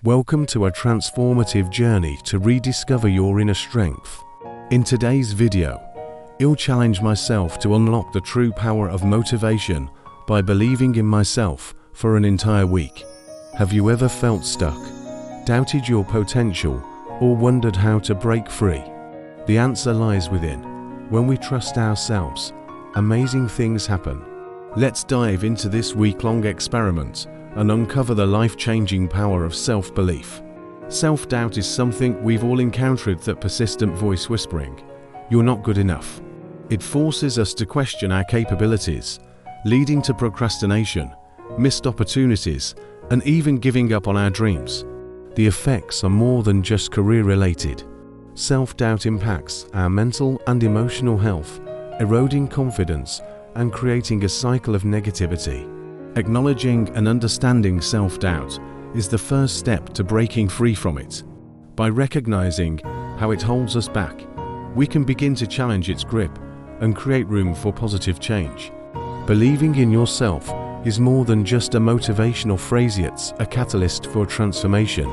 Welcome to a transformative journey to rediscover your inner strength. In today's video, I'll challenge myself to unlock the true power of motivation by believing in myself for an entire week. Have you ever felt stuck, doubted your potential, or wondered how to break free? The answer lies within. When we trust ourselves, amazing things happen. Let's dive into this week-long experiment and uncover the life-changing power of self-belief. Self-doubt is something we've all encountered, that persistent voice whispering, "You're not good enough." It forces us to question our capabilities, leading to procrastination, missed opportunities, and even giving up on our dreams. The effects are more than just career-related. Self-doubt impacts our mental and emotional health, eroding confidence and creating a cycle of negativity. Acknowledging and understanding self-doubt is the first step to breaking free from it. By recognizing how it holds us back, we can begin to challenge its grip and create room for positive change. Believing in yourself is more than just a motivational phrase, it's a catalyst for transformation.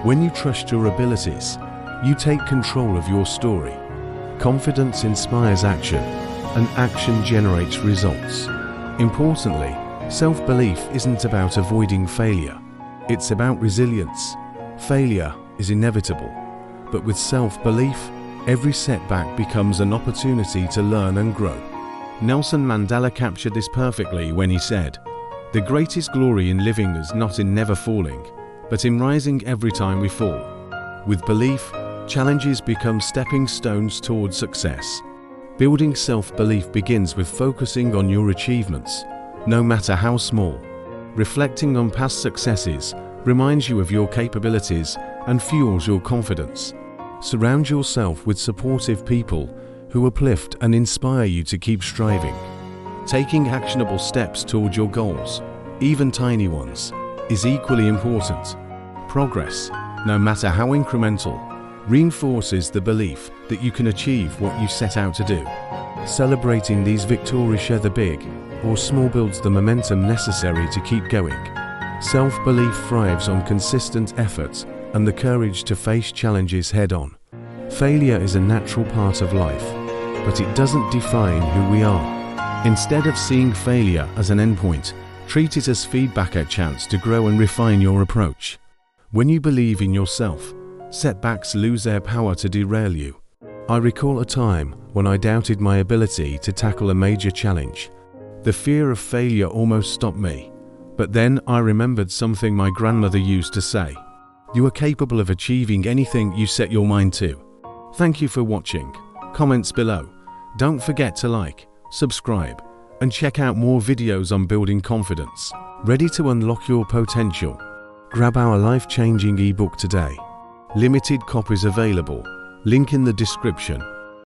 When you trust your abilities, you take control of your story. Confidence inspires action, and action generates results. Importantly, self-belief isn't about avoiding failure. It's about resilience. Failure is inevitable, but with self-belief, every setback becomes an opportunity to learn and grow. Nelson Mandela captured this perfectly when he said, "The greatest glory in living is not in never falling, but in rising every time we fall." With belief, challenges become stepping stones towards success. Building self-belief begins with focusing on your achievements, no matter how small. Reflecting on past successes reminds you of your capabilities and fuels your confidence. Surround yourself with supportive people who uplift and inspire you to keep striving. Taking actionable steps toward your goals, even tiny ones, is equally important. Progress, no matter how incremental, reinforces the belief that you can achieve what you set out to do. Celebrating these victories, whether big or small, builds the momentum necessary to keep going. Self-belief thrives on consistent effort and the courage to face challenges head-on. Failure is a natural part of life, but it doesn't define who we are. Instead of seeing failure as an endpoint, treat it as feedback, a chance to grow and refine your approach. When you believe in yourself, setbacks lose their power to derail you. I recall a time when I doubted my ability to tackle a major challenge. The fear of failure almost stopped me, but then I remembered something my grandmother used to say: "You are capable of achieving anything you set your mind to." Thank you for watching. Comments below. Don't forget to like, subscribe, and check out more videos on building confidence. Ready to unlock your potential? Grab our life-changing ebook today. Limited copies available. Link in the description.